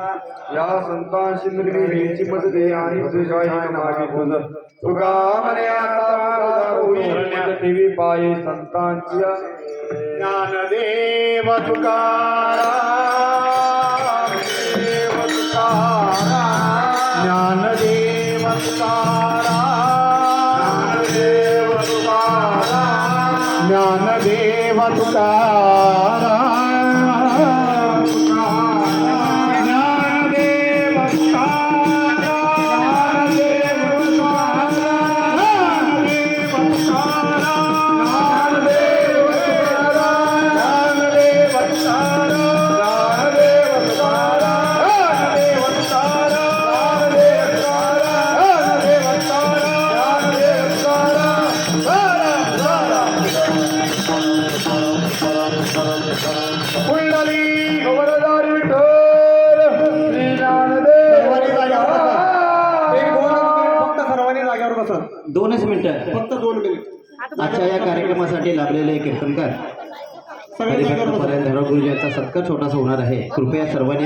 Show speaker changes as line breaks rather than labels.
या संतांची निर्मितीची मदत दे आणि तुझ्या नामाने बोल तुका मने आता होईल देवी पाये संतांची
ज्ञानदेव तुकाराम देव तुकाराम ज्ञानदेव तुकाराम ज्ञानदेव तुकाराम ज्ञानदेव तुकाराम
दोनच मिनिटं
फक्त 2 मिनिट.
आजच्या या कार्यक्रमासाठी लाभलेले कीर्तनकार हरिभक्त धर्मगुरू यांचा सत्कार छोटासा होणार आहे. कृपया सर्वांनी